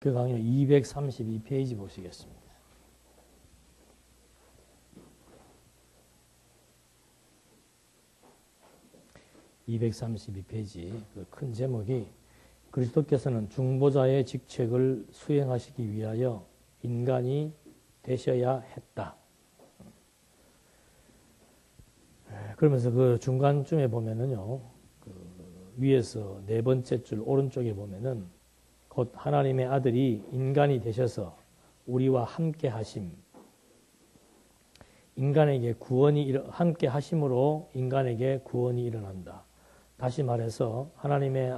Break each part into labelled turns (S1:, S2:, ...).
S1: 그 강의 232페이지 보시겠습니다. (232페이지) 그 큰 제목이 그리스도께서는 중보자의 직책을 수행하시기 위하여 인간이 되셔야 했다. 그러면서 그 중간쯤에 보면은요, 그 위에서 네 번째 줄 오른쪽에 보면은 곧 하나님의 아들이 인간이 되셔서 우리와 함께 하심, 인간에게 구원이 함께 하심으로 인간에게 구원이 일어난다. 다시 말해서 하나님의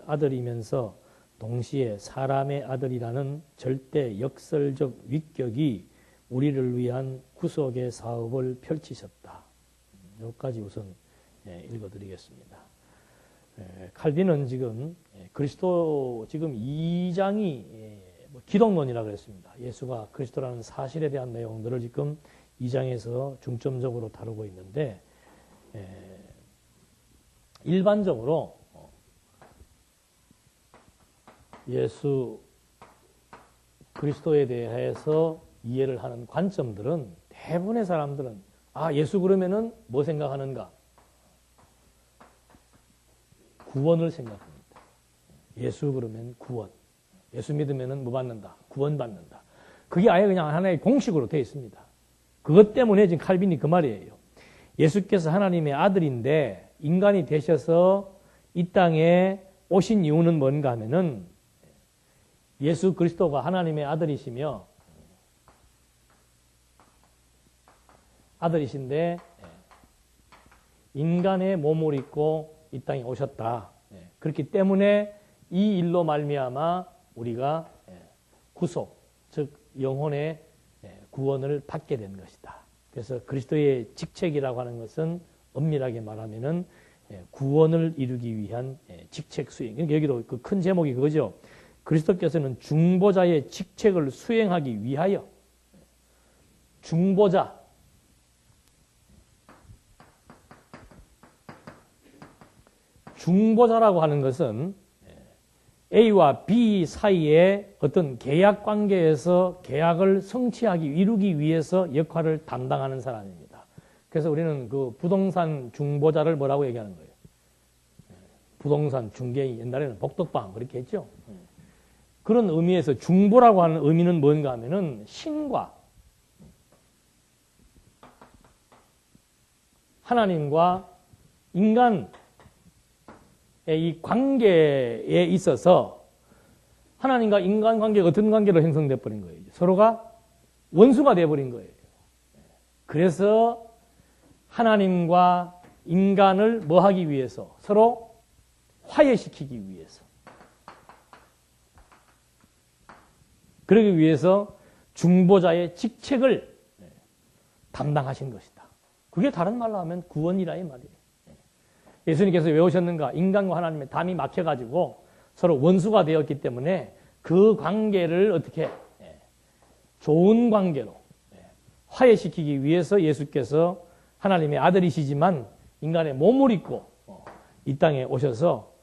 S1: 아들이면서 동시에 사람의 아들이라는 절대 역설적 위격이 우리를 위한 구속의 사업을 펼치셨다. 여기까지 우선 읽어드리겠습니다. 칼빈은 지금 그리스도 지금 2장이 기독론이라고 그랬습니다. 예수가 그리스도라는 사실에 대한 내용들을 지금 2장에서 중점적으로 다루고 있는데, 일반적으로 예수 그리스도에 대해서 이해를 하는 관점들은 대부분의 사람들은 예수 그러면은 뭐 생각하는가? 구원을 생각합니다. 예수 그러면 구원. 예수 믿으면은 뭐 받는다? 구원 받는다. 그게 아예 그냥 하나의 공식으로 되어 있습니다. 그것 때문에 지금 칼빈이 그 말이에요. 예수께서 하나님의 아들인데 인간이 되셔서 이 땅에 오신 이유는 뭔가 하면은 예수 그리스도가 하나님의 아들이시며 아들이신데 인간의 몸을 입고 이 땅에 오셨다. 그렇기 때문에 이 일로 말미암아 우리가 구속, 즉 영혼의 구원을 받게 된 것이다. 그래서 그리스도의 직책이라고 하는 것은 엄밀하게 말하면은 구원을 이루기 위한 직책 수행. 그러니까 여기도 그 큰 제목이 그거죠. 그리스도께서는 중보자의 직책을 수행하기 위하여, 중보자라고 하는 것은 A와 B 사이의 어떤 계약 관계에서 계약을 이루기 위해서 역할을 담당하는 사람입니다. 그래서 우리는 그 부동산 중보자를 뭐라고 얘기하는 거예요? 부동산 중개인, 옛날에는 복덕방 그렇게 했죠. 그런 의미에서 중보라고 하는 의미는 뭔가 하면은 신과 하나님과 인간의 이 관계에 있어서 하나님과 인간 관계가 어떤 관계로 형성돼 버린 거예요. 서로가 원수가 돼 버린 거예요. 그래서 하나님과 인간을 뭐 하기 위해서? 서로 화해시키기 위해서. 그러기 위해서 중보자의 직책을 담당하신 것이다. 그게 다른 말로 하면 구원이라 이 말이에요. 예수님께서 왜 오셨는가? 인간과 하나님의 담이 막혀가지고 서로 원수가 되었기 때문에 그 관계를 어떻게 좋은 관계로 화해시키기 위해서 예수께서 하나님의 아들이시지만 인간의 몸을 입고 이 땅에 오셔서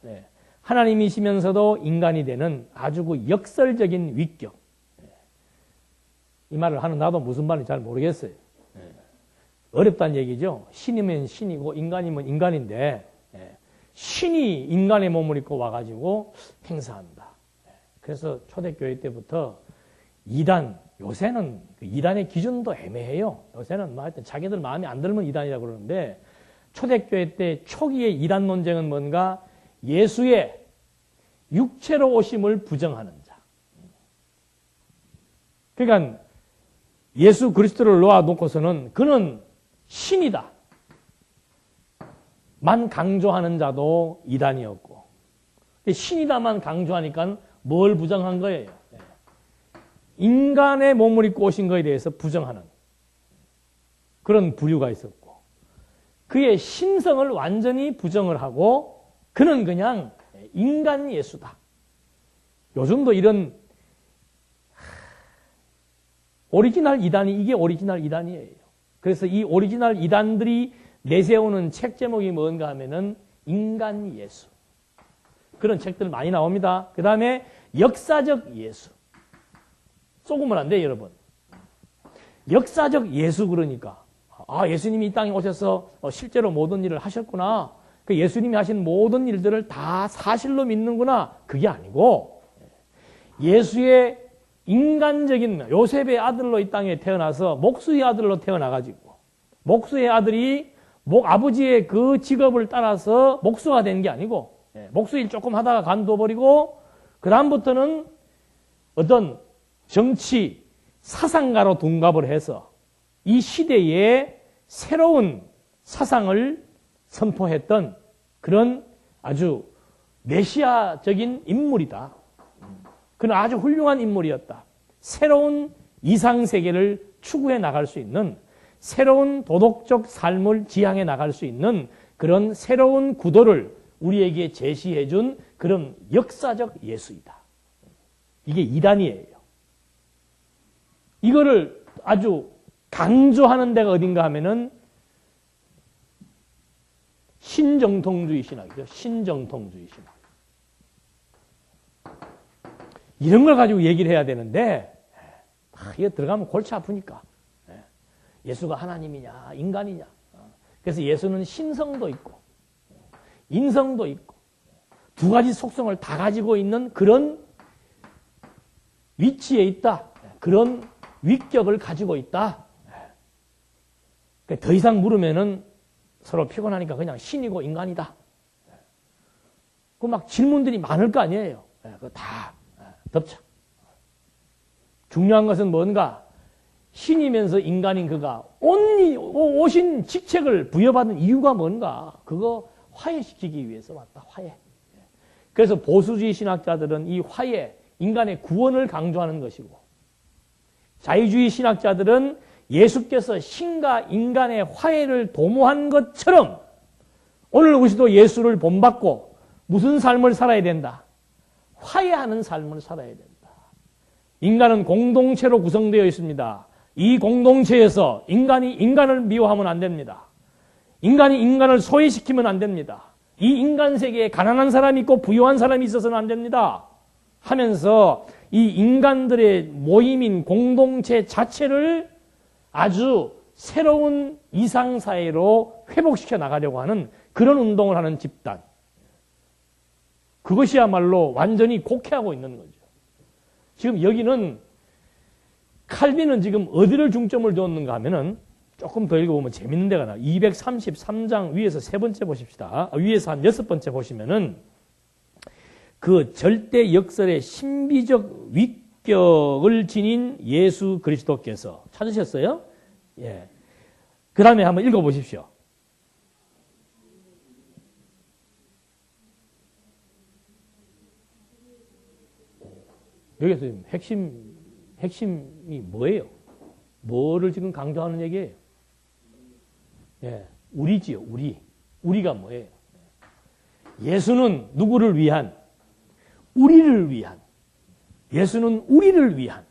S1: 하나님이시면서도 인간이 되는 아주 그 역설적인 위격. 이 말을 하는 나도 무슨 말인지 잘 모르겠어요. 어렵다는 얘기죠. 신이면 신이고 인간이면 인간인데 신이 인간의 몸을 입고 와가지고 행사한다. 그래서 초대교회 때부터 이단, 요새는 이단의 기준도 애매해요. 요새는 뭐 하여튼 자기들 마음에 안 들면 이단이라고 그러는데 초대교회 때 초기의 이단 논쟁은 뭔가? 예수의 육체로 오심을 부정하는 자. 그러니까 예수 그리스도를 놓아놓고서는 그는 신이다 만 강조하는 자도 이단이었고, 신이다만 강조하니까 뭘 부정한 거예요? 인간의 몸을 입고 오신 것에 대해서 부정하는 그런 부류가 있었고, 그의 신성을 완전히 부정을 하고 그는 그냥 인간 예수다. 요즘도 이런 오리지널 이단이, 이게 오리지널 이단이에요. 그래서 이 오리지널 이단들이 내세우는 책 제목이 뭔가 하면은 인간 예수. 그런 책들 많이 나옵니다. 그 다음에 역사적 예수. 속으면 안 돼요, 여러분. 역사적 예수 그러니까. 아, 예수님이 이 땅에 오셔서 실제로 모든 일을 하셨구나. 그 예수님이 하신 모든 일들을 다 사실로 믿는구나. 그게 아니고 예수의 인간적인 요셉의 아들로 이 땅에 태어나서 목수의 아들로 태어나가지고 목수의 아들이 아버지의 그 직업을 따라서 목수가 된 게 아니고 목수일 조금 하다가 간둬버리고 그 다음부터는 어떤 정치 사상가로 둔갑을 해서 이 시대에 새로운 사상을 선포했던 그런 아주 메시아적인 인물이다. 그는 아주 훌륭한 인물이었다. 새로운 이상세계를 추구해 나갈 수 있는 새로운 도덕적 삶을 지향해 나갈 수 있는 그런 새로운 구도를 우리에게 제시해 준 그런 역사적 예수이다. 이게 이단이에요. 이거를 아주 강조하는 데가 어딘가 하면은 신정통주의 신학이죠. 신정통주의 신학. 이런 걸 가지고 얘기를 해야 되는데 이거 들어가면 골치 아프니까. 예수가 하나님이냐 인간이냐. 그래서 예수는 신성도 있고 인성도 있고 두 가지 속성을 다 가지고 있는 그런 위치에 있다. 그런 위격을 가지고 있다. 더 이상 물으면은 서로 피곤하니까 그냥 신이고 인간이다. 그 막 질문들이 많을 거 아니에요. 그거 다 덮쳐. 중요한 것은 뭔가 신이면서 인간인 그가 오신 직책을 부여받은 이유가 뭔가 그거 화해시키기 위해서 왔다. 화해. 그래서 보수주의 신학자들은 이 화해, 인간의 구원을 강조하는 것이고 자유주의 신학자들은 예수께서 신과 인간의 화해를 도모한 것처럼 오늘 우리도 예수를 본받고 무슨 삶을 살아야 된다? 화해하는 삶을 살아야 된다. 인간은 공동체로 구성되어 있습니다. 이 공동체에서 인간이 인간을 미워하면 안 됩니다. 인간이 인간을 소외시키면 안 됩니다. 이 인간 세계에 가난한 사람이 있고 부유한 사람이 있어서는 안 됩니다. 하면서 이 인간들의 모임인 공동체 자체를 아주 새로운 이상사회로 회복시켜 나가려고 하는 그런 운동을 하는 집단. 그것이야말로 완전히 곡해하고 있는 거죠. 지금 여기는 칼빈은 지금 어디를 중점을 두었는가 하면은 조금 더 읽어보면 재밌는 데가 나와요. 233장 위에서 세 번째 보십시다. 위에서 한 여섯 번째 보시면은 그 절대 역설의 신비적 위격을 지닌 예수 그리스도께서 찾으셨어요? 예. 그 다음에 한번 읽어보십시오. 여기서 핵심이 뭐예요? 뭐를 지금 강조하는 얘기예요? 예, 우리지요, 우리. 우리가 뭐예요? 예수는 누구를 위한? 우리를 위한. 예수는 우리를 위한.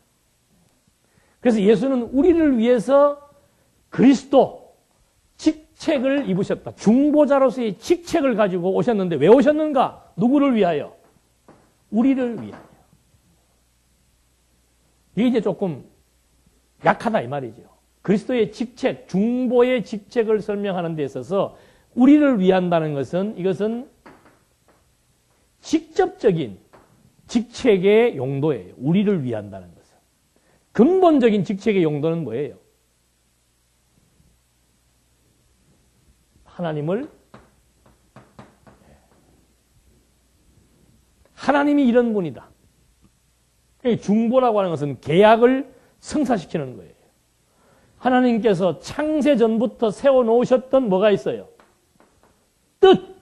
S1: 그래서 예수는 우리를 위해서 그리스도 직책을 입으셨다. 중보자로서의 직책을 가지고 오셨는데 왜 오셨는가? 누구를 위하여? 우리를 위하여. 이게 이제 조금 약하다 이 말이죠. 그리스도의 직책, 중보의 직책을 설명하는 데 있어서 우리를 위한다는 것은 이것은 직접적인 직책의 용도예요. 우리를 위한다는 것은. 근본적인 직책의 용도는 뭐예요? 하나님이 이런 분이다. 중보라고 하는 것은 계약을 성사시키는 거예요. 하나님께서 창세 전부터 세워놓으셨던 뭐가 있어요? 뜻!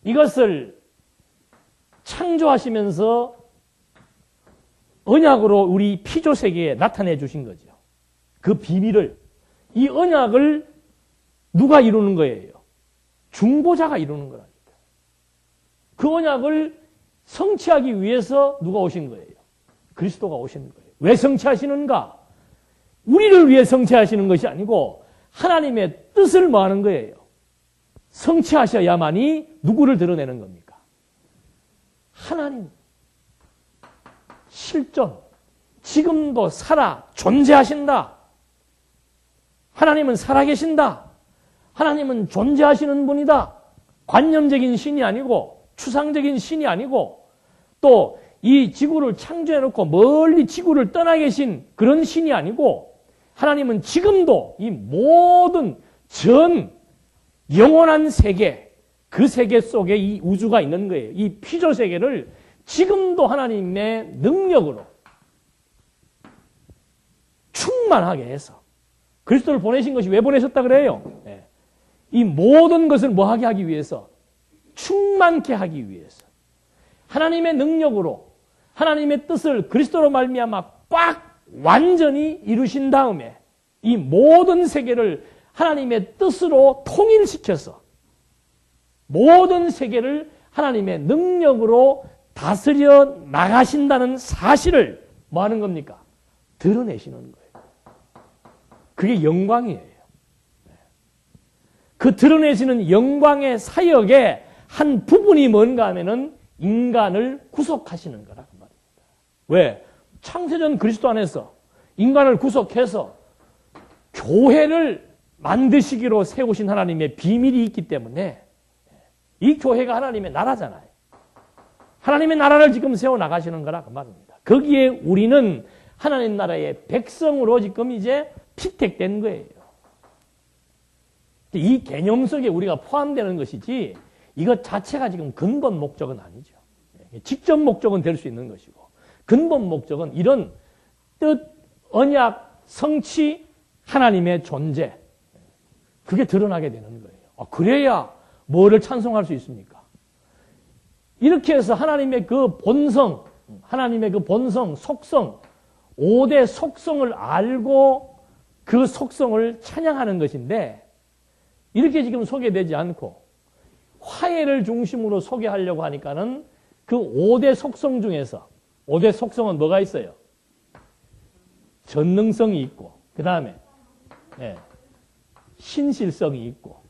S1: 이것을 창조하시면서 언약으로 우리 피조세계에 나타내 주신 거죠. 그 비밀을, 이 언약을 누가 이루는 거예요? 중보자가 이루는 거라니까. 그 언약을 성취하기 위해서 누가 오신 거예요? 그리스도가 오신 거예요. 왜 성취하시는가? 우리를 위해 성취하시는 것이 아니고 하나님의 뜻을 뭐 하는 거예요? 성취하셔야만이 누구를 드러내는 겁니까? 하나님. 실존, 지금도 살아 존재하신다. 하나님은 살아계신다. 하나님은 존재하시는 분이다. 관념적인 신이 아니고 추상적인 신이 아니고 또 이 지구를 창조해놓고 멀리 지구를 떠나 계신 그런 신이 아니고 하나님은 지금도 이 모든 전 영원한 세계, 그 세계 속에 이 우주가 있는 거예요. 이 피조 세계를 지금도 하나님의 능력으로 충만하게 해서 그리스도를 보내신 것이 왜 보내셨다 그래요? 네. 이 모든 것을 뭐하게 하기 위해서? 충만케 하기 위해서. 하나님의 능력으로 하나님의 뜻을 그리스도로 말미암아 꽉 완전히 이루신 다음에 이 모든 세계를 하나님의 뜻으로 통일시켜서 모든 세계를 하나님의 능력으로 다스려 나가신다는 사실을 뭐 하는 겁니까? 드러내시는 거예요. 그게 영광이에요. 그 드러내시는 영광의 사역의 한 부분이 뭔가 하면은 인간을 구속하시는 거라고 말입니다. 왜? 창세전 그리스도 안에서 인간을 구속해서 교회를 만드시기로 세우신 하나님의 비밀이 있기 때문에 이 교회가 하나님의 나라잖아요. 하나님의 나라를 지금 세워나가시는 거라고 말입니다. 거기에 우리는 하나님 나라의 백성으로 지금 이제 피택된 거예요. 이 개념 속에 우리가 포함되는 것이지 이것 자체가 지금 근본 목적은 아니죠. 직접 목적은 될 수 있는 것이고 근본 목적은 이런 뜻, 언약, 성취, 하나님의 존재 그게 드러나게 되는 거예요. 그래야 뭐를 찬송할 수 있습니까? 이렇게 해서 하나님의 그 본성, 하나님의 그 본성, 속성, 5대 속성을 알고 그 속성을 찬양하는 것인데 이렇게 지금 소개되지 않고 화해를 중심으로 소개하려고 하니까는 그 5대 속성 중에서 5대 속성은 뭐가 있어요? 전능성이 있고 그 다음에 신실성이 있고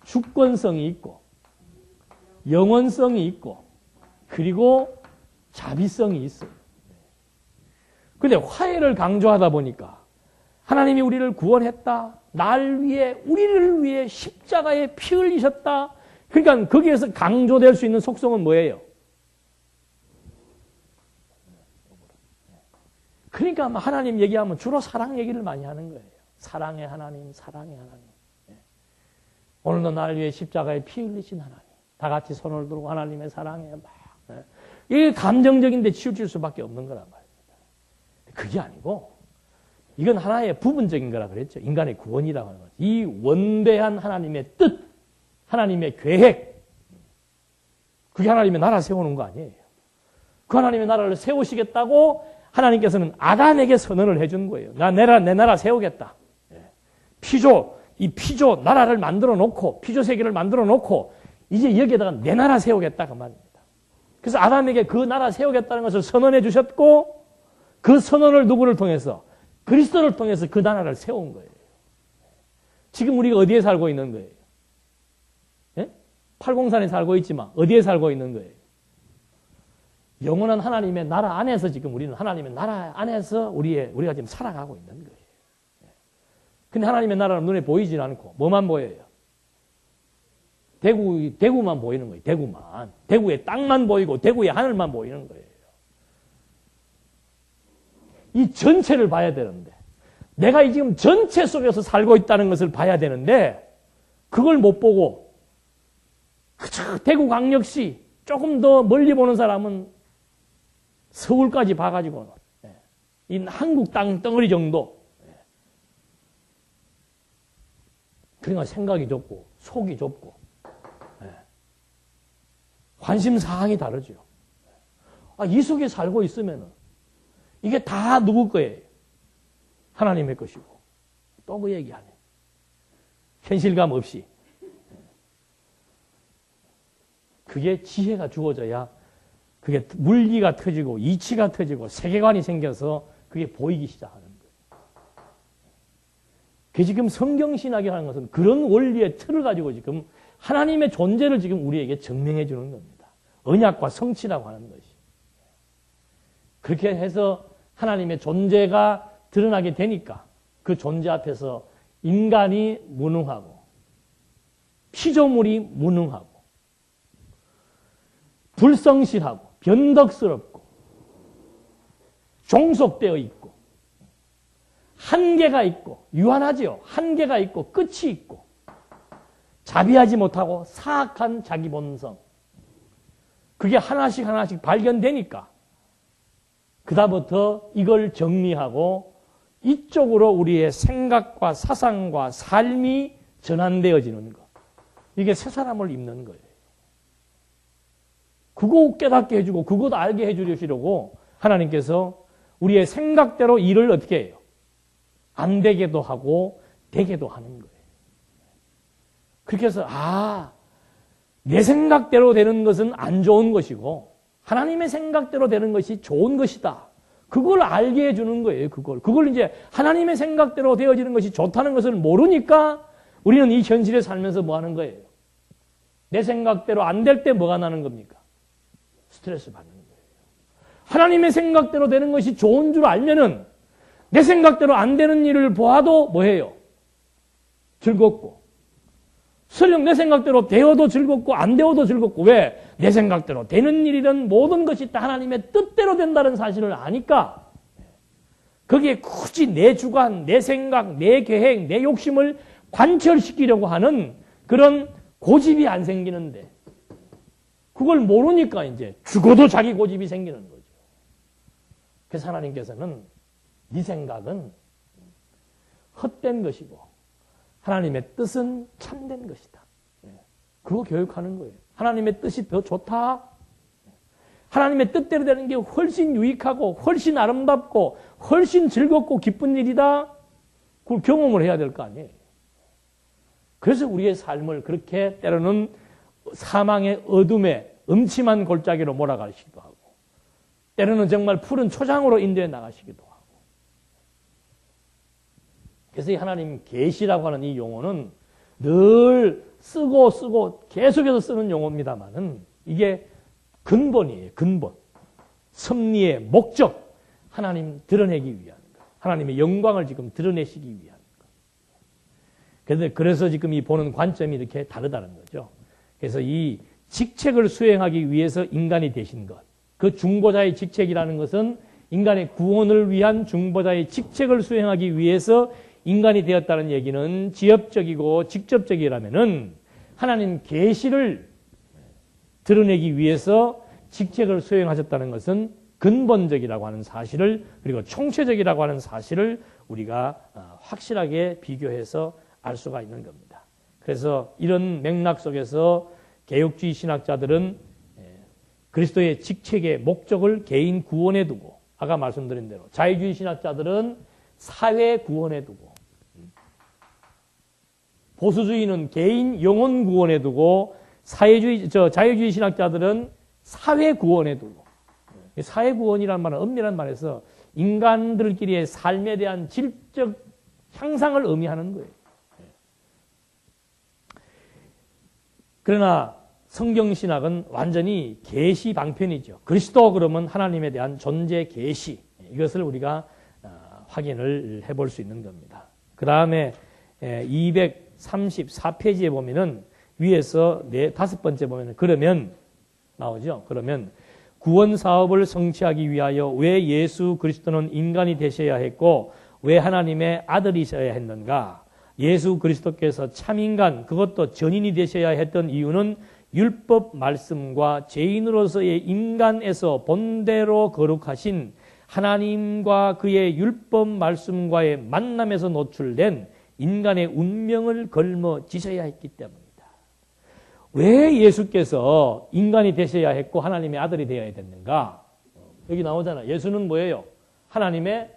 S1: 주권성이 있고 영원성이 있고 그리고 자비성이 있어요. 그런데 화해를 강조하다 보니까 하나님이 우리를 구원했다. 날 위해 우리를 위해 십자가에 피 흘리셨다. 그러니까 거기에서 강조될 수 있는 속성은 뭐예요? 그러니까 하나님 얘기하면 주로 사랑 얘기를 많이 하는 거예요. 사랑의 하나님, 사랑의 하나님. 오늘도 날 위해 십자가에 피 흘리신 하나님. 다 같이 손을 들고 하나님의 사랑에 막. 이게 감정적인데 치우칠 수밖에 없는 거란 말입니다. 그게 아니고 이건 하나의 부분적인 거라 그랬죠. 인간의 구원이라고 하는 거죠. 이 원대한 하나님의 뜻, 하나님의 계획. 그게 하나님의 나라 세우는 거 아니에요. 그 하나님의 나라를 세우시겠다고 하나님께서는 아담에게 선언을 해준 거예요. 내 나라 세우겠다. 이 피조 나라를 만들어 놓고, 피조 세계를 만들어 놓고, 이제 여기에다가 내 나라 세우겠다. 그 말입니다. 그래서 아담에게 그 나라 세우겠다는 것을 선언해 주셨고, 그 선언을 누구를 통해서? 그리스도를 통해서 그 나라를 세운 거예요. 지금 우리가 어디에 살고 있는 거예요? 예? 팔공산에 살고 있지만 어디에 살고 있는 거예요? 영원한 하나님의 나라 안에서 지금 우리는 하나님의 나라 안에서 우리가 지금 살아가고 있는 거예요. 근데 하나님의 나라는 눈에 보이질 않고 뭐만 보여요? 대구만 보이는 거예요. 대구만. 대구의 땅만 보이고 대구의 하늘만 보이는 거예요. 이 전체를 봐야 되는데 내가 지금 전체 속에서 살고 있다는 것을 봐야 되는데 그걸 못 보고 그저 대구광역시 조금 더 멀리 보는 사람은 서울까지 봐가지고 이 한국 땅 덩어리 정도 그러니까 생각이 좁고 속이 좁고 관심사항이 다르죠. 이 속에 살고 있으면 이게 다 누구 거예요? 하나님의 것이고 또 그 얘기 안 해요. 현실감 없이 그게 지혜가 주어져야 그게 물리가 터지고 이치가 터지고 세계관이 생겨서 그게 보이기 시작하는 거예요. 그게 지금 성경신학이라는 것은 그런 원리의 틀을 가지고 지금 하나님의 존재를 지금 우리에게 증명해 주는 겁니다. 언약과 성취라고 하는 것이. 그렇게 해서 하나님의 존재가 드러나게 되니까 그 존재 앞에서 인간이 무능하고 피조물이 무능하고 불성실하고 변덕스럽고 종속되어 있고 한계가 있고 유한하지요. 한계가 있고 끝이 있고 자비하지 못하고 사악한 자기 본성 그게 하나씩 하나씩 발견되니까 그다음부터 이걸 정리하고 이쪽으로 우리의 생각과 사상과 삶이 전환되어지는 것. 이게 새 사람을 입는 거예요. 그거 깨닫게 해주고 그것 알게 해주려고 하나님께서 우리의 생각대로 일을 어떻게 해요? 안 되게도 하고 되게도 하는 거예요. 그렇게 해서 내 생각대로 되는 것은 안 좋은 것이고 하나님의 생각대로 되는 것이 좋은 것이다. 그걸 알게 해주는 거예요. 그걸 이제 하나님의 생각대로 되어지는 것이 좋다는 것을 모르니까 우리는 이 현실에 살면서 뭐 하는 거예요? 내 생각대로 안 될 때 뭐가 나는 겁니까? 스트레스 받는 거예요. 하나님의 생각대로 되는 것이 좋은 줄 알면은 내 생각대로 안 되는 일을 보아도 뭐해요? 즐겁고. 설령 내 생각대로 되어도 즐겁고 안 되어도 즐겁고. 왜? 내 생각대로 되는 일이든 모든 것이 다 하나님의 뜻대로 된다는 사실을 아니까 거기에 굳이 내 주관, 내 생각, 내 계획, 내 욕심을 관철시키려고 하는 그런 고집이 안 생기는데 그걸 모르니까 이제 죽어도 자기 고집이 생기는 거죠. 그래서 하나님께서는 네 생각은 헛된 것이고 하나님의 뜻은 참된 것이다. 그거 교육하는 거예요. 하나님의 뜻이 더 좋다. 하나님의 뜻대로 되는 게 훨씬 유익하고 훨씬 아름답고 훨씬 즐겁고 기쁜 일이다. 그걸 경험을 해야 될 거 아니에요. 그래서 우리의 삶을 그렇게 때로는 사망의 어둠에 음침한 골짜기로 몰아가시기도 하고 때로는 정말 푸른 초장으로 인도해 나가시기도 하고 그래서 이 하나님 계시라고 하는 이 용어는 늘 쓰고 계속해서 쓰는 용어입니다만은 이게 근본이에요. 근본. 섭리의 목적. 하나님 드러내기 위한 것. 하나님의 영광을 지금 드러내시기 위한 것. 그래서 지금 이 보는 관점이 이렇게 다르다는 거죠. 그래서 이 직책을 수행하기 위해서 인간이 되신 것. 그 중보자의 직책이라는 것은 인간의 구원을 위한 중보자의 직책을 수행하기 위해서 인간이 되었다는 얘기는 지엽적이고 직접적이라면은 하나님 계시를 드러내기 위해서 직책을 수행하셨다는 것은 근본적이라고 하는 사실을 그리고 총체적이라고 하는 사실을 우리가 확실하게 비교해서 알 수가 있는 겁니다. 그래서 이런 맥락 속에서 개혁주의 신학자들은 그리스도의 직책의 목적을 개인 구원에 두고 아까 말씀드린 대로 자유주의 신학자들은 사회 구원에 두고 보수주의는 개인 영혼 구원에 두고 자유주의 신학자들은 사회 구원에 두고 사회 구원이라는 말은 엄밀한 말에서 인간들끼리의 삶에 대한 질적 향상을 의미하는 거예요. 그러나 성경신학은 완전히 계시 방편이죠. 그리스도 그러면 하나님에 대한 존재 계시 이것을 우리가 확인을 해볼 수 있는 겁니다. 그 다음에 234페이지에 보면은 위에서 다섯 번째 보면은 그러면 나오죠. 그러면 구원 사업을 성취하기 위하여 왜 예수 그리스도는 인간이 되셔야 했고 왜 하나님의 아들이셔야 했는가? 예수 그리스도께서 참인간 그것도 전인이 되셔야 했던 이유는 율법 말씀과 죄인으로서의 인간에서 본대로 거룩하신 하나님과 그의 율법 말씀과의 만남에서 노출된 인간의 운명을 걸머지셔야 했기 때문입니다. 왜 예수께서 인간이 되셔야 했고 하나님의 아들이 되어야 됐는가? 여기 나오잖아. 예수는 뭐예요? 하나님의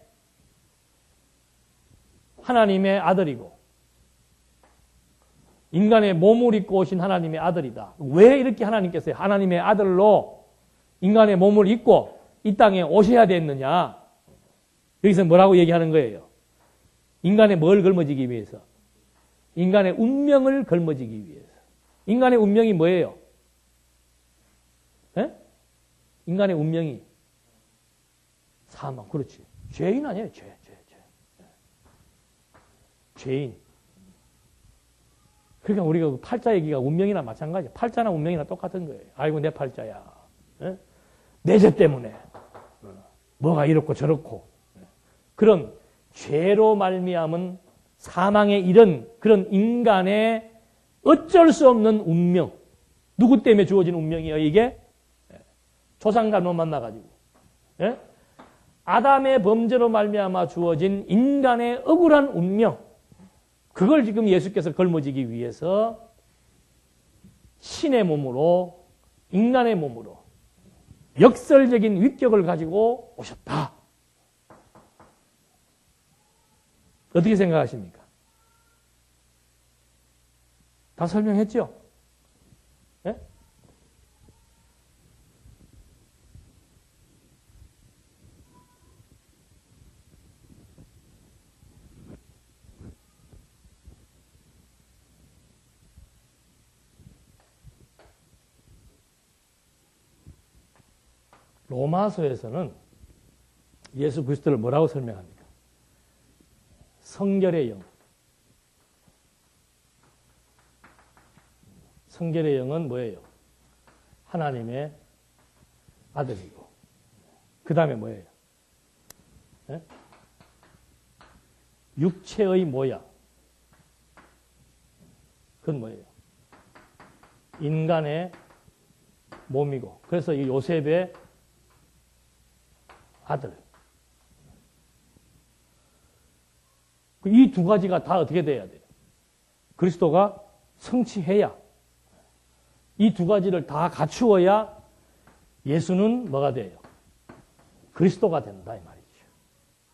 S1: 아들이고 인간의 몸을 입고 오신 하나님의 아들이다. 왜 이렇게 하나님께서 하나님의 아들로 인간의 몸을 입고 이 땅에 오셔야 됐느냐? 여기서 뭐라고 얘기하는 거예요? 인간의 뭘 걸머지기 위해서? 인간의 운명을 걸머지기 위해서. 인간의 운명이 뭐예요? 에? 인간의 운명이 사망, 그렇지. 죄인 아니에요, 죄. 죄인. 그러니까 우리가 팔자 얘기가 운명이나 마찬가지야. 팔자나 운명이나 똑같은 거예요. 아이고, 내 팔자야. 내 죄 때문에. 뭐가 이렇고 저렇고. 그런 죄로 말미암은 사망에 이른 그런 인간의 어쩔 수 없는 운명. 누구 때문에 주어진 운명이에요, 이게? 조상과 못 만나가지고. 아담의 범죄로 말미암아 주어진 인간의 억울한 운명. 그걸 지금 예수께서 걸머지기 위해서 신의 몸으로, 인간의 몸으로 역설적인 위격을 가지고 오셨다. 어떻게 생각하십니까? 다 설명했죠? 예? 로마서에서는 예수 그리스도를 뭐라고 설명합니까? 성결의 영. 성결의 영은 뭐예요? 하나님의 아들이고. 그 다음에 뭐예요? 네? 육체의 모양. 그건 뭐예요? 인간의 몸이고. 그래서 이 요셉의 아들. 이 두 가지가 다 어떻게 돼야 돼요? 그리스도가 성취해야, 이 두 가지를 다 갖추어야 예수는 뭐가 돼요? 그리스도가 된다, 이 말이죠.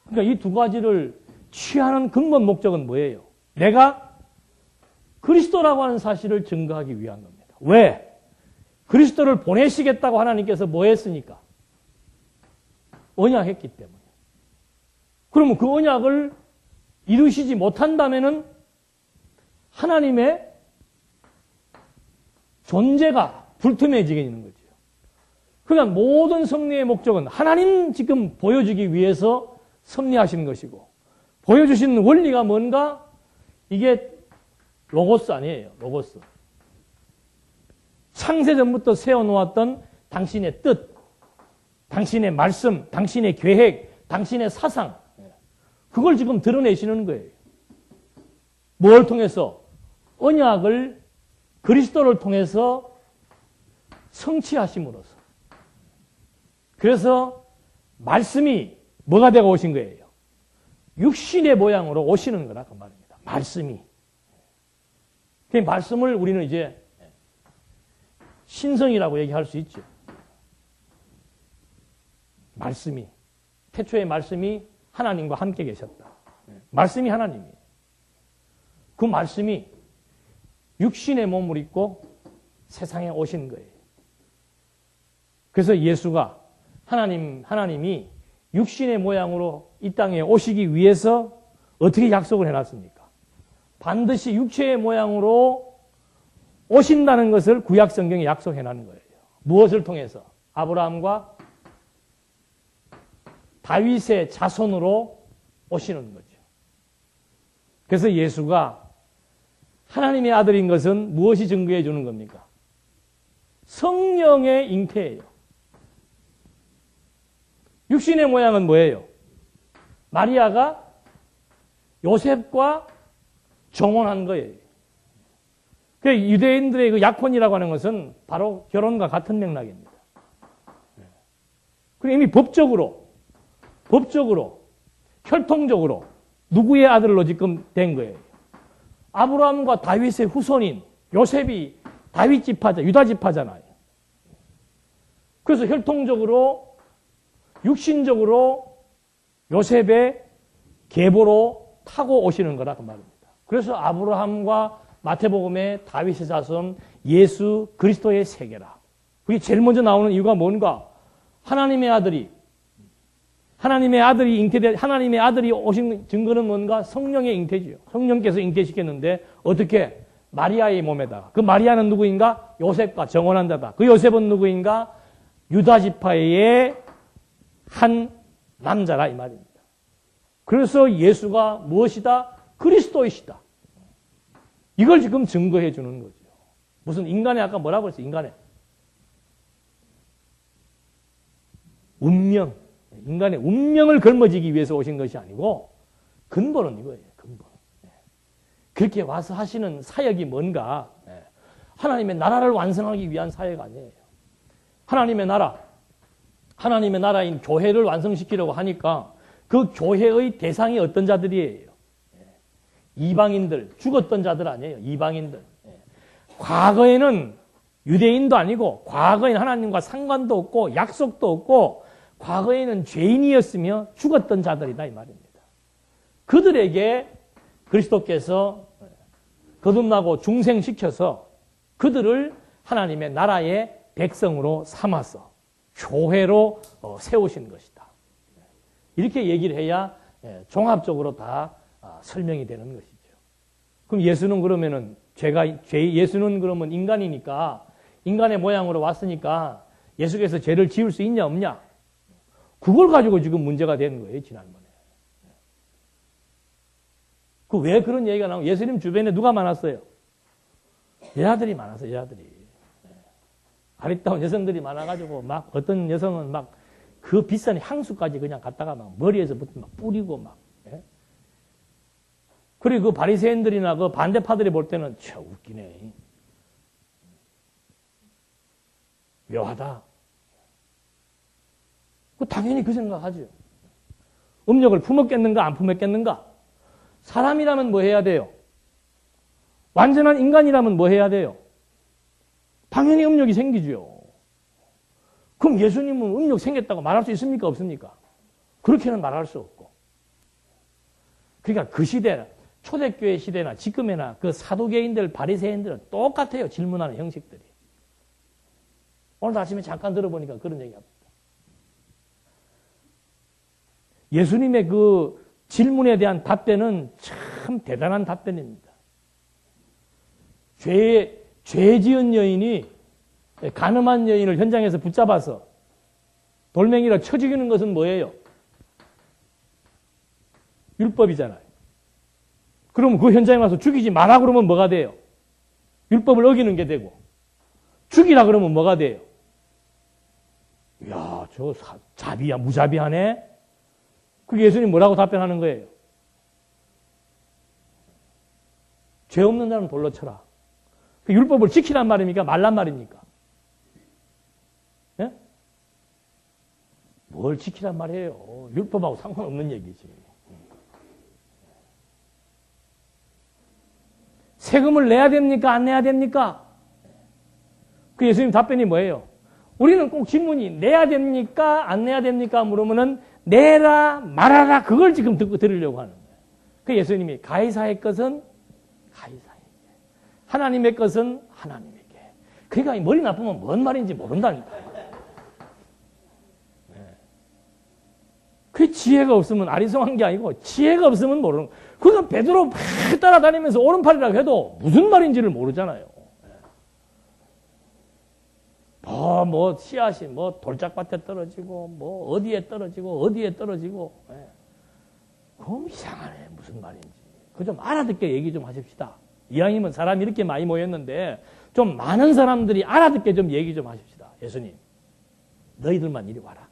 S1: 그러니까 이 두 가지를 취하는 근본 목적은 뭐예요? 내가 그리스도라고 하는 사실을 증거하기 위한 겁니다. 왜? 그리스도를 보내시겠다고 하나님께서 뭐 했으니까? 언약했기 때문에. 그러면 그 언약을 이루시지 못한다면은 하나님의 존재가 불투명해지게 되는 거죠. 그러니까 모든 섭리의 목적은 하나님 지금 보여주기 위해서 섭리하시는 것이고, 보여주시는 원리가 뭔가? 이게 로고스 아니에요. 로고스. 창세전부터 세워놓았던 당신의 뜻, 당신의 말씀, 당신의 계획, 당신의 사상, 그걸 지금 드러내시는 거예요. 뭘 통해서? 언약을 그리스도를 통해서 성취하심으로써. 그래서 말씀이 뭐가 되고 오신 거예요? 육신의 모양으로 오시는 거라 그 말입니다. 말씀이. 그 말씀을 우리는 이제 신성이라고 얘기할 수 있죠. 말씀이. 태초의 말씀이 하나님과 함께 계셨다. 말씀이 하나님이에요. 그 말씀이 육신의 몸을 입고 세상에 오신 거예요. 그래서 예수가 하나님이 육신의 모양으로 이 땅에 오시기 위해서 어떻게 약속을 해놨습니까? 반드시 육체의 모양으로 오신다는 것을 구약 성경에 약속해놓은 거예요. 무엇을 통해서? 아브라함과 다윗의 자손으로 오시는 거죠. 그래서 예수가 하나님의 아들인 것은 무엇이 증거해 주는 겁니까? 성령의 잉태예요. 육신의 모양은 뭐예요? 마리아가 요셉과 정혼한 거예요. 그 유대인들의 그 약혼이라고 하는 것은 바로 결혼과 같은 맥락입니다. 그리고 이미 법적으로, 혈통적으로 누구의 아들로 지금 된 거예요? 아브라함과 다윗의 후손인 요셉이 다윗 지파자, 유다 지파잖아요. 그래서 혈통적으로, 육신적으로 요셉의 계보로 타고 오시는 거라 그 말입니다. 그래서 아브라함과 마태복음의 다윗의 자손 예수 그리스도의 세계라. 그게 제일 먼저 나오는 이유가 뭔가? 하나님의 아들이 하나님의 아들이 오신 증거는 뭔가? 성령의 잉태지요. 성령께서 잉태시켰는데 어떻게? 마리아의 몸에다가. 그 마리아는 누구인가? 요셉과 정혼한 자다. 그 요셉은 누구인가? 유다 지파의 한 남자라 이 말입니다. 그래서 예수가 무엇이다? 그리스도이시다. 이걸 지금 증거해 주는 거죠. 무슨 인간의 아까 뭐라고 했어요? 인간의 운명. 인간의 운명을 걸머지기 위해서 오신 것이 아니고 근본은 이거예요. 근본. 그렇게 와서 하시는 사역이 뭔가? 하나님의 나라를 완성하기 위한 사역 아니에요. 하나님의 나라, 하나님의 나라인 교회를 완성시키려고 하니까 그 교회의 대상이 어떤 자들이에요? 이방인들, 죽었던 자들 아니에요. 이방인들. 과거에는 유대인도 아니고 과거에는 하나님과 상관도 없고 약속도 없고 과거에는 죄인이었으며 죽었던 자들이다 이 말입니다. 그들에게 그리스도께서 거듭나고 중생시켜서 그들을 하나님의 나라의 백성으로 삼아서 교회로 세우신 것이다. 이렇게 얘기를 해야 종합적으로 다 설명이 되는 것이죠. 그럼 예수는 그러면은 예수는 그러면 인간이니까 인간의 모양으로 왔으니까 예수께서 죄를 지을 수 있냐 없냐? 그걸 가지고 지금 문제가 되는 거예요, 지난번에. 왜 그런 얘기가 나오고 예수님 주변에 누가 많았어요? 여자들이 많았어요, 여자들이. 아리따운 여성들이 많아가지고 막 어떤 여성은 막 그 비싼 향수까지 그냥 갖다가 막 머리에서부터 막 뿌리고 막. 그리고 그 바리새인들이나 그 반대파들이 볼 때는 참 웃기네. 묘하다. 당연히 그 생각하죠. 음욕을 품었겠는가 안 품었겠는가? 사람이라면 뭐 해야 돼요? 완전한 인간이라면 뭐 해야 돼요? 당연히 음욕이 생기죠. 그럼 예수님은 음욕 생겼다고 말할 수 있습니까? 없습니까? 그렇게는 말할 수 없고. 그러니까 그 시대나 초대교회 시대나 지금이나 그 사두개인들, 바리새인들은 똑같아요. 질문하는 형식들이. 오늘 아침에 잠깐 들어보니까 그런 얘기합니다. 예수님의 그 질문에 대한 답변은 참 대단한 답변입니다. 죄 지은 여인이 간음한 여인을 현장에서 붙잡아서 돌멩이로 쳐 죽이는 것은 뭐예요? 율법이잖아요. 그러면 그 현장에 와서 죽이지 마라 그러면 뭐가 돼요? 율법을 어기는 게 되고 죽이라 그러면 뭐가 돼요? 이야, 저 자비야 무자비하네. 그게 예수님 뭐라고 답변하는 거예요? 죄 없는 사람 돌로 쳐라. 그 율법을 지키란 말입니까? 말란 말입니까? 예? 뭘 지키란 말이에요? 율법하고 상관없는 얘기지. 세금을 내야 됩니까? 안 내야 됩니까? 그 예수님 답변이 뭐예요? 우리는 꼭 질문이 내야 됩니까? 안 내야 됩니까? 물으면은 내라 말아라 그걸 지금 들으려고 하는 거예요. 그 예수님이 가이사의 것은 가이사에게, 하나님의 것은 하나님에게. 그러니까 머리 나쁘면 뭔 말인지 모른다니까. 그 지혜가 없으면 아리송한 게 아니고 지혜가 없으면 모르는 거예요. 그러니까 베드로 막 따라다니면서 오른팔이라고 해도 무슨 말인지를 모르잖아요. 뭐 씨앗이 뭐 돌짝밭에 떨어지고 뭐 어디에 떨어지고 그럼 이상하네 무슨 말인지. 그 좀 알아듣게 얘기 좀 하십시다. 이왕이면 사람이 이렇게 많이 모였는데 좀 많은 사람들이 알아듣게 좀 얘기 좀 하십시다. 예수님 너희들만 이리 와라.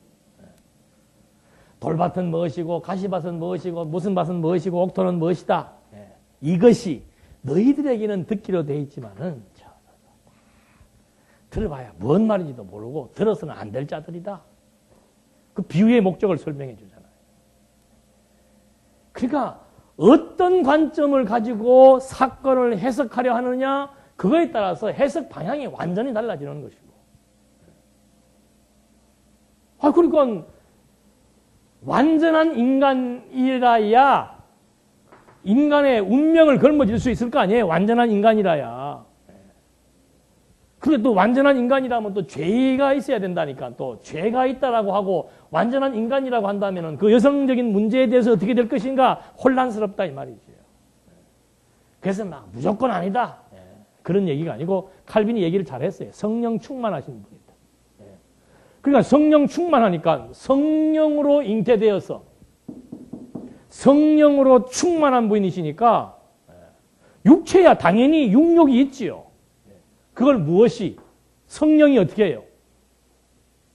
S1: 돌밭은 무엇이고 가시밭은 무엇이고 무슨 밭은 무엇이고 옥토는 무엇이다. 이것이 너희들에게는 듣기로 되어 있지만은 들어봐야 뭔 말인지도 모르고 들어서는 안 될 자들이다. 그 비유의 목적을 설명해 주잖아요. 그러니까 어떤 관점을 가지고 사건을 해석하려 하느냐 그거에 따라서 해석 방향이 완전히 달라지는 것이고. 그러니까 완전한 인간이라야 인간의 운명을 걸머질 수 있을 거 아니에요. 완전한 인간이라야. 근데 또 완전한 인간이라면 또 죄가 있어야 된다니까. 또 죄가 있다라고 하고 완전한 인간이라고 한다면은 그 여성적인 문제에 대해서 어떻게 될 것인가 혼란스럽다 이 말이죠. 그래서 막 무조건 아니다. 그런 얘기가 아니고 칼빈이 얘기를 잘했어요. 성령 충만하신 분이다. 그러니까 성령 충만하니까 성령으로 잉태되어서 성령으로 충만한 분이시니까 육체야 당연히 육욕이 있지요. 그걸 무엇이 성령이 어떻게 해요?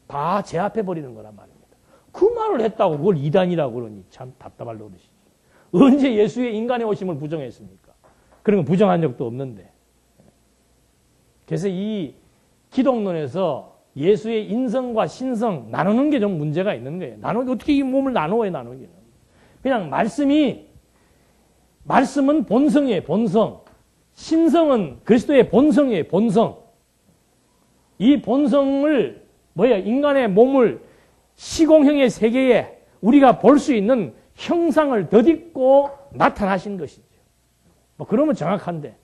S1: 다 제압해버리는 거란 말입니다. 그 말을 했다고 그걸 이단이라고 그러니 참 답답할 노릇이지. 언제 예수의 인간의 오심을 부정했습니까? 그런 거 부정한 적도 없는데. 그래서 이 기독론에서 예수의 인성과 신성 나누는 게 좀 문제가 있는 거예요. 어떻게 이 몸을 나누어요, 나누기는. 그냥 말씀은 본성이에요, 본성. 신성은 그리스도의 본성이에요, 본성. 이 본성을 인간의 몸을 시공형의 세계에 우리가 볼 수 있는 형상을 덧입고 나타나신 것이죠. 그러면 정확한데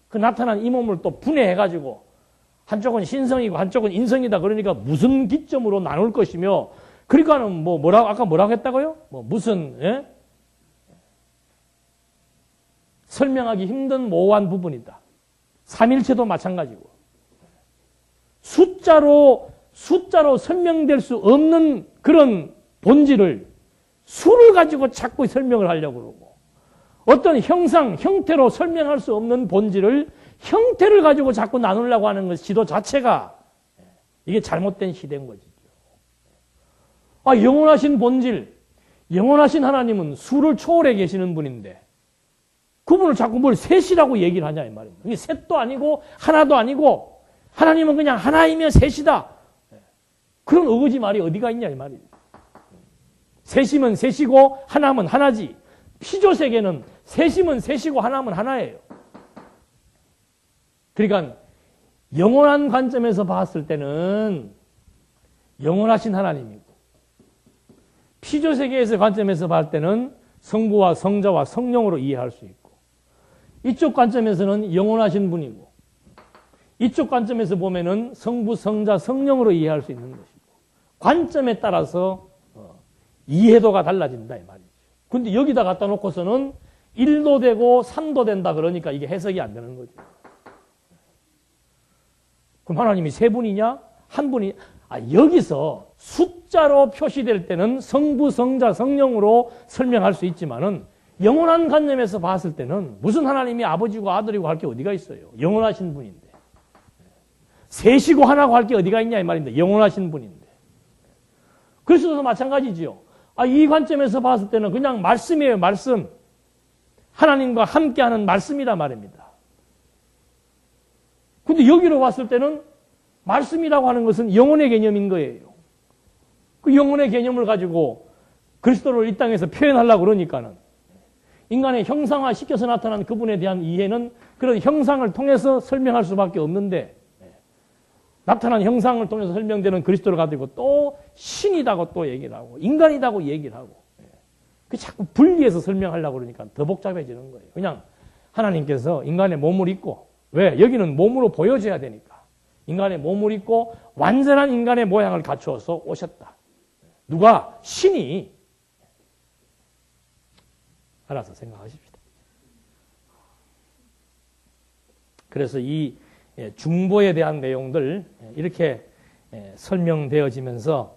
S1: 그 나타난 이 몸을 또 분해해가지고 한쪽은 신성이고 한쪽은 인성이다 그러니까 무슨 기점으로 나눌 것이며 그러니까는 아까 뭐라고 했다고요? 무슨 설명하기 힘든 모호한 부분이다. 삼일체도 마찬가지고 숫자로 설명될 수 없는 그런 본질을 수를 가지고 자꾸 설명을 하려고 그러고 어떤 형태로 설명할 수 없는 본질을 형태를 가지고 자꾸 나누려고 하는 것 지도 자체가 이게 잘못된 시대인 거죠. 영원하신 본질, 영원하신 하나님은 수를 초월해 계시는 분인데 그분을 자꾸 뭘 셋이라고 얘기를 하냐 이 말입니다. 이게 셋도 아니고 하나도 아니고 하나님은 그냥 하나이며 셋이다. 그런 어거지 말이 어디가 있냐 이 말입니다. 셋이면 셋이고 하나면 하나지. 피조세계는 셋이면 셋이고 하나면 하나예요. 그러니까 영원한 관점에서 봤을 때는 영원하신 하나님이고 피조세계에서 관점에서 봤을 때는 성부와 성자와 성령으로 이해할 수 있고 이쪽 관점에서는 영원하신 분이고 이쪽 관점에서 보면은 성부, 성자, 성령으로 이해할 수 있는 것이고 관점에 따라서 이해도가 달라진다 이 말이죠. 근데 여기다 갖다 놓고서는 1도 되고 3도 된다 그러니까 이게 해석이 안 되는 거죠. 그럼 하나님이 세 분이냐? 한 분이 여기서 숫자로 표시될 때는 성부, 성자, 성령으로 설명할 수 있지만은 영원한 관념에서 봤을 때는 무슨 하나님이 아버지고 아들이고 할 게 어디가 있어요? 영원하신 분인데. 셋이고 하나고 할 게 어디가 있냐 이 말인데 영원하신 분인데. 그리스도도 마찬가지지요. 이 관점에서 봤을 때는 그냥 말씀이에요, 말씀. 하나님과 함께하는 말씀이란 말입니다. 근데 여기로 봤을 때는 말씀이라고 하는 것은 영혼의 개념인 거예요. 그 영혼의 개념을 가지고 그리스도를 이 땅에서 표현하려고 그러니까는 인간의 형상화 시켜서 나타난 그분에 대한 이해는 그런 형상을 통해서 설명할 수밖에 없는데 나타난 형상을 통해서 설명되는 그리스도를 가지고 또 신이라고 또 얘기를 하고 인간이라고 얘기를 하고 그 자꾸 분리해서 설명하려고 그러니까 더 복잡해지는 거예요. 그냥 하나님께서 인간의 몸을 입고 왜? 여기는 몸으로 보여줘야 되니까 인간의 몸을 입고 완전한 인간의 모양을 갖추어서 오셨다. 누가? 신이. 알아서 생각하십시다. 그래서 이 중보에 대한 내용들 이렇게 설명되어지면서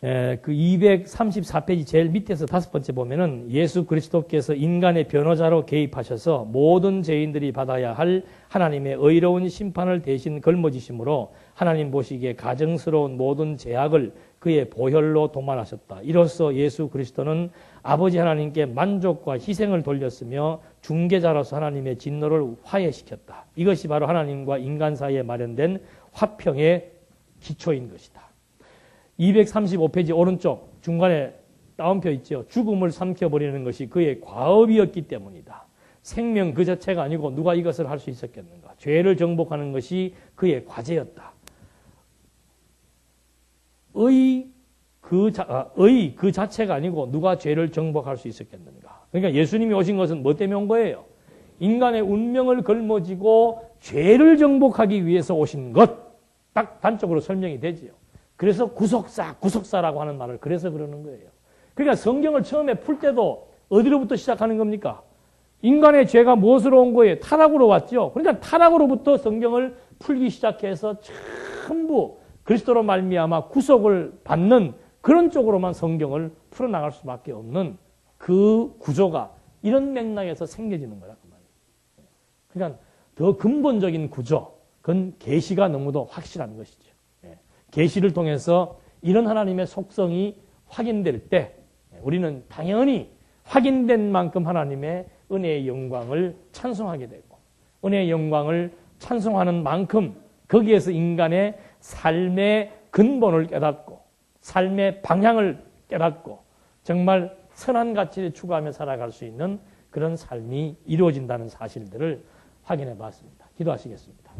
S1: 그 234페이지 제일 밑에서 5번째 보면은 예수 그리스도께서 인간의 변호자로 개입하셔서 모든 죄인들이 받아야 할 하나님의 의로운 심판을 대신 걸머지심으로 하나님 보시기에 가증스러운 모든 죄악을 그의 보혈로 도말하셨다. 이로써 예수 그리스도는 아버지 하나님께 만족과 희생을 돌렸으며 중개자로서 하나님의 진노를 화해시켰다. 이것이 바로 하나님과 인간 사이에 마련된 화평의 기초인 것이다. 235페이지 오른쪽 중간에 따옴표 있죠. 죽음을 삼켜버리는 것이 그의 과업이었기 때문이다. 생명 그 자체가 아니고 누가 이것을 할 수 있었겠는가. 죄를 정복하는 것이 그의 과제였다. 의 그 자체가 아니고 누가 죄를 정복할 수 있었겠는가. 그러니까 예수님이 오신 것은 뭐 때문에 온 거예요? 인간의 운명을 걸머지고 죄를 정복하기 위해서 오신 것. 딱 단적으로 설명이 되지요. 그래서 구속사라고 하는 말을 그래서 그러는 거예요. 그러니까 성경을 처음에 풀 때도 어디로부터 시작하는 겁니까? 인간의 죄가 무엇으로 온 거예요? 타락으로 왔죠. 그러니까 타락으로부터 성경을 풀기 시작해서 전부 그리스도로 말미암아 구속을 받는 그런 쪽으로만 성경을 풀어나갈 수밖에 없는 그 구조가 이런 맥락에서 생겨지는 거라 그 말이에요. 그러니까 더 근본적인 구조, 그건 계시가 너무도 확실한 것이죠. 계시를 통해서 이런 하나님의 속성이 확인될 때 우리는 당연히 확인된 만큼 하나님의 은혜의 영광을 찬송하게 되고, 은혜의 영광을 찬송하는 만큼 거기에서 인간의 삶의 근본을 깨닫고 삶의 방향을 깨닫고 정말 선한 가치를 추구하며 살아갈 수 있는 그런 삶이 이루어진다는 사실들을 확인해 봤습니다. 기도하시겠습니다.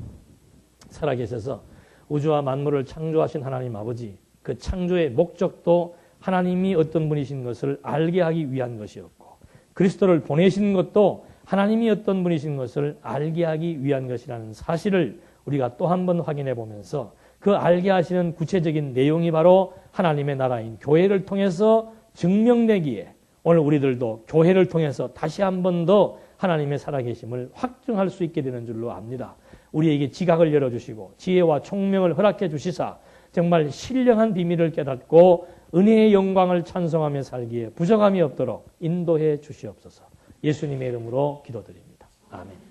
S1: 살아계셔서 우주와 만물을 창조하신 하나님 아버지, 그 창조의 목적도 하나님이 어떤 분이신 것을 알게 하기 위한 것이었고, 그리스도를 보내신 것도 하나님이 어떤 분이신 것을 알게 하기 위한 것이라는 사실을 우리가 또 한 번 확인해 보면서 그 알게 하시는 구체적인 내용이 바로 하나님의 나라인 교회를 통해서 증명되기에 오늘 우리들도 교회를 통해서 다시 한 번 더 하나님의 살아계심을 확증할 수 있게 되는 줄로 압니다. 우리에게 지각을 열어주시고 지혜와 총명을 허락해 주시사 정말 신령한 비밀을 깨닫고 은혜의 영광을 찬송하며 살기에 부족함이 없도록 인도해 주시옵소서. 예수님의 이름으로 기도드립니다. 아멘.